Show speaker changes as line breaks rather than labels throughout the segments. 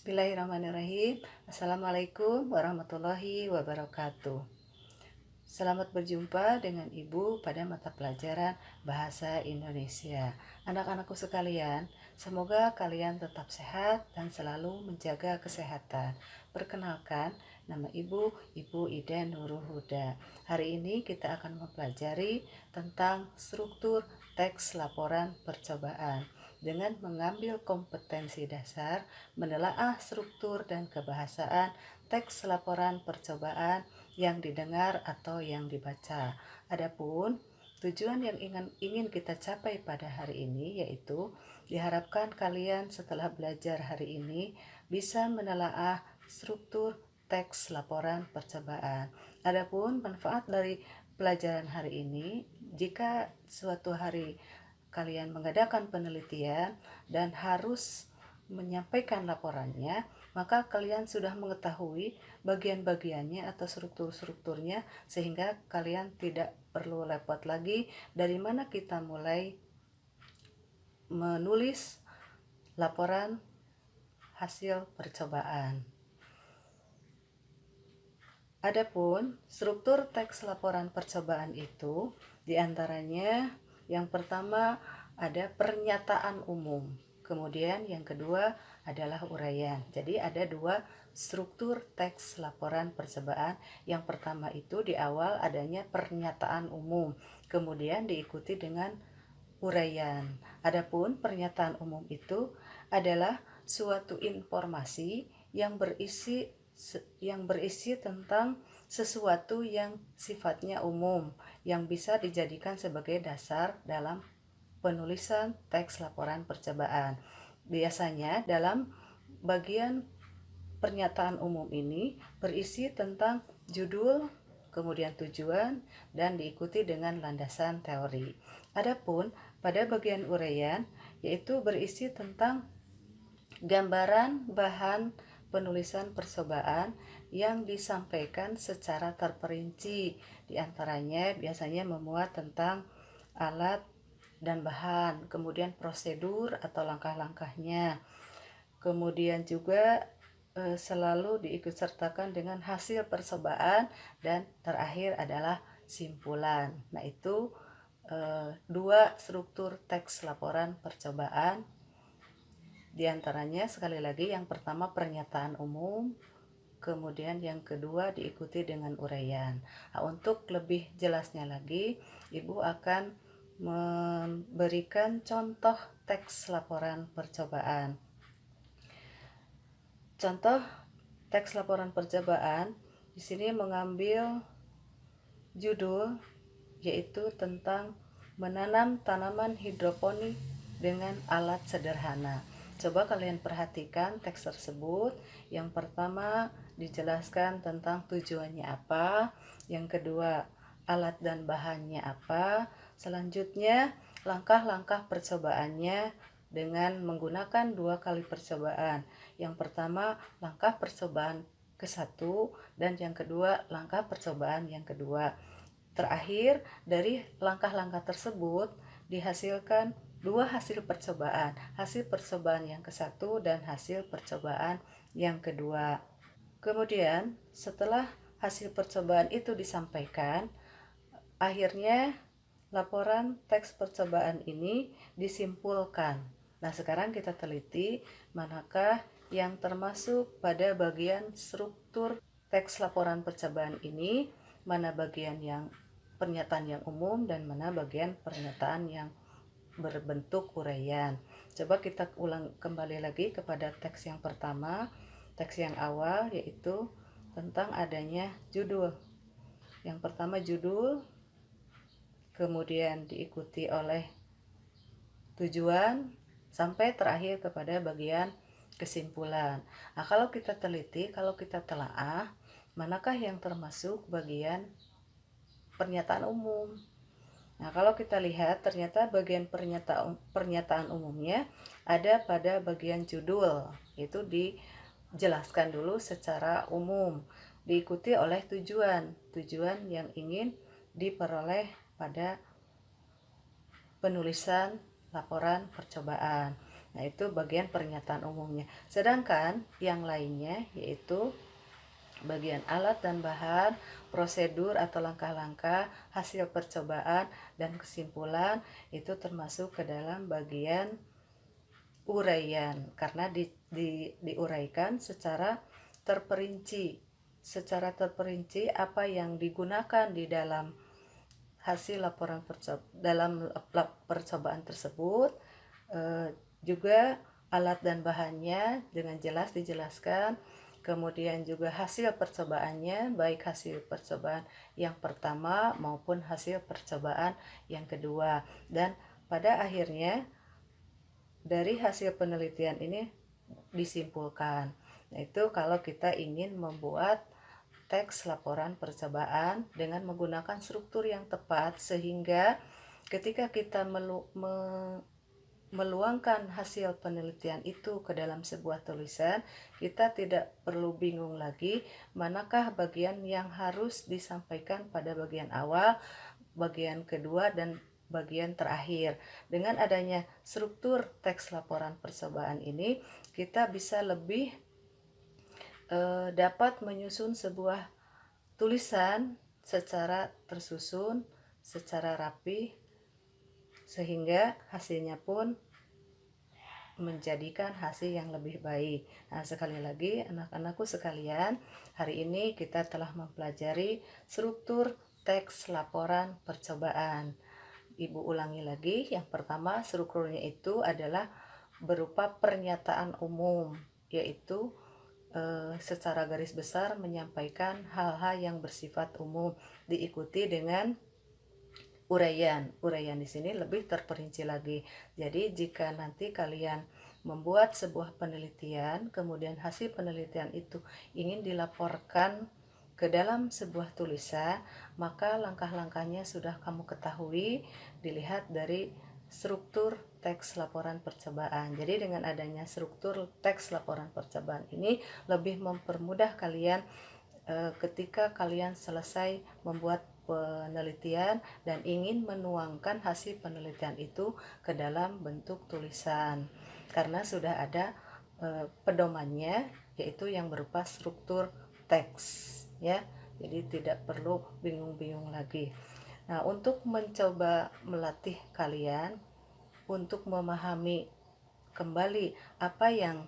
Bismillahirrahmanirrahim. Assalamualaikum warahmatullahi wabarakatuh. Selamat berjumpa dengan Ibu pada mata pelajaran Bahasa Indonesia. Anak-anakku sekalian, semoga kalian tetap sehat dan selalu menjaga kesehatan. Perkenalkan, nama Ibu Ida Nurul Huda. Hari ini kita akan mempelajari tentang struktur teks laporan percobaan dengan mengambil kompetensi dasar, menelaah struktur dan kebahasaan teks laporan percobaan yang didengar atau yang dibaca. Adapun tujuan yang ingin kita capai pada hari ini yaitu diharapkan kalian setelah belajar hari ini bisa menelaah struktur teks laporan percobaan. Adapun manfaat dari pelajaran hari ini, jika suatu hari kalian mengadakan penelitian dan harus menyampaikan laporannya, maka kalian sudah mengetahui bagian-bagiannya atau struktur-strukturnya sehingga kalian tidak perlu repot lagi dari mana kita mulai menulis laporan hasil percobaan. Adapun struktur teks laporan percobaan itu diantaranya yang pertama ada pernyataan umum, kemudian yang kedua adalah uraian. Jadi ada dua struktur teks laporan percobaan. Yang pertama itu di awal adanya pernyataan umum, kemudian diikuti dengan uraian. Adapun pernyataan umum itu adalah suatu informasi yang berisi tentang sesuatu yang sifatnya umum yang bisa dijadikan sebagai dasar dalam penulisan teks laporan percobaan. Biasanya dalam bagian pernyataan umum ini berisi tentang judul, kemudian tujuan, dan diikuti dengan landasan teori. Adapun pada bagian uraian yaitu berisi tentang gambaran bahan penulisan percobaan yang disampaikan secara terperinci. Di antaranya biasanya memuat tentang alat dan bahan, kemudian prosedur atau langkah-langkahnya. Kemudian juga selalu diikutsertakan dengan hasil percobaan dan terakhir adalah simpulan. Nah, itu dua struktur teks laporan percobaan. Di antaranya sekali lagi yang pertama pernyataan umum, kemudian yang kedua diikuti dengan uraian. Nah, untuk lebih jelasnya lagi, Ibu akan memberikan contoh teks laporan percobaan. Contoh teks laporan percobaan di sini mengambil judul yaitu tentang menanam tanaman hidroponik dengan alat sederhana. Coba kalian perhatikan teks tersebut. Yang pertama dijelaskan tentang tujuannya apa, yang kedua alat dan bahannya apa, selanjutnya langkah-langkah percobaannya dengan menggunakan 2 kali percobaan. Yang pertama langkah percobaan ke-1 dan yang kedua langkah percobaan yang kedua. Terakhir, dari langkah-langkah tersebut dihasilkan 2 hasil percobaan yang ke-1 dan hasil percobaan yang kedua. Kemudian setelah hasil percobaan itu disampaikan, akhirnya laporan teks percobaan ini disimpulkan. Nah, sekarang kita teliti manakah yang termasuk pada bagian struktur teks laporan percobaan ini, mana bagian yang pernyataan yang umum dan mana bagian pernyataan yang berbentuk uraian. Coba kita ulang kembali lagi kepada teks yang pertama, teks yang awal yaitu tentang adanya judul. Yang pertama judul, kemudian diikuti oleh tujuan sampai terakhir kepada bagian kesimpulan. Nah, kalau kita teliti, kalau kita telaah, manakah yang termasuk bagian pernyataan umum? Nah, kalau kita lihat ternyata bagian pernyataan umumnya ada pada bagian judul. Itu dijelaskan dulu secara umum, diikuti oleh tujuan yang ingin diperoleh pada penulisan laporan percobaan. Nah, itu bagian pernyataan umumnya. Sedangkan yang lainnya yaitu bagian alat dan bahan, prosedur atau langkah-langkah, hasil percobaan, dan kesimpulan itu termasuk ke dalam bagian uraian karena diuraikan secara terperinci apa yang digunakan di dalam hasil laporan percobaan tersebut, juga alat dan bahannya dengan jelas dijelaskan, kemudian juga hasil percobaannya, baik hasil percobaan yang pertama maupun hasil percobaan yang kedua, dan pada akhirnya dari hasil penelitian ini disimpulkan. Nah, itu kalau kita ingin membuat teks laporan percobaan dengan menggunakan struktur yang tepat, sehingga ketika kita meluangkan hasil penelitian itu ke dalam sebuah tulisan, kita tidak perlu bingung lagi manakah bagian yang harus disampaikan pada bagian awal, bagian kedua, dan bagian terakhir. Dengan adanya struktur teks laporan percobaan ini, kita bisa lebih dapat menyusun sebuah tulisan secara tersusun, secara rapi, sehingga hasilnya pun menjadikan hasil yang lebih baik. Nah, sekali lagi anak-anakku sekalian, hari ini kita telah mempelajari struktur teks laporan percobaan. Ibu ulangi lagi, yang pertama strukturnya itu adalah berupa pernyataan umum, yaitu secara garis besar menyampaikan hal-hal yang bersifat umum, diikuti dengan uraian. Uraian di sini lebih terperinci lagi. Jadi jika nanti kalian membuat sebuah penelitian, kemudian hasil penelitian itu ingin dilaporkan ke dalam sebuah tulisan, maka langkah-langkahnya sudah kamu ketahui, dilihat dari struktur teks laporan percobaan. Jadi dengan adanya struktur teks laporan percobaan ini lebih mempermudah kalian ketika kalian selesai membuat penelitian dan ingin menuangkan hasil penelitian itu ke dalam bentuk tulisan, karena sudah ada pedomannya, yaitu yang berupa struktur teks, ya. Jadi tidak perlu bingung-bingung lagi. Nah, untuk mencoba melatih kalian untuk memahami kembali apa yang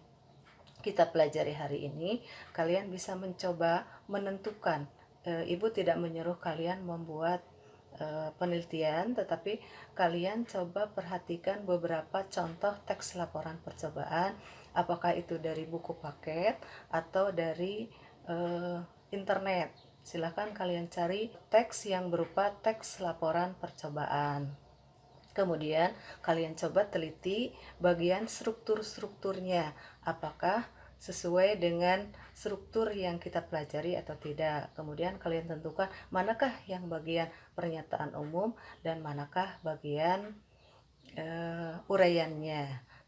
kita pelajari hari ini, kalian bisa mencoba menentukan. Ibu tidak menyuruh kalian membuat penelitian, tetapi kalian coba perhatikan beberapa contoh teks laporan percobaan, apakah itu dari buku paket atau dari internet. Silahkan kalian cari teks yang berupa teks laporan percobaan. Kemudian kalian coba teliti bagian strukturnya, apakah sesuai dengan struktur yang kita pelajari atau tidak. Kemudian kalian tentukan manakah yang bagian pernyataan umum dan manakah bagian uraiannya.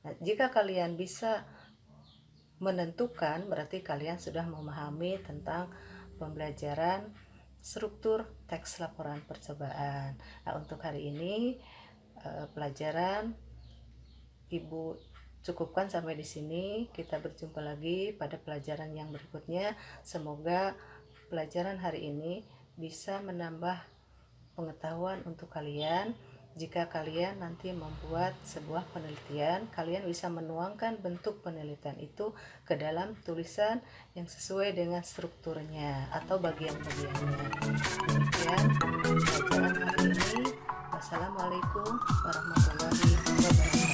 Nah, jika kalian bisa menentukan, berarti kalian sudah memahami tentang pembelajaran struktur teks laporan percobaan. Nah, untuk hari ini pelajaran Ibu cukupkan sampai di sini. Kita berjumpa lagi pada pelajaran yang berikutnya. Semoga pelajaran hari ini bisa menambah pengetahuan untuk kalian. Jika kalian nanti membuat sebuah penelitian, kalian bisa menuangkan bentuk penelitian itu ke dalam tulisan yang sesuai dengan strukturnya atau bagian-bagiannya. Demikian pelajaran hari ini. Wassalamualaikum warahmatullahi wabarakatuh.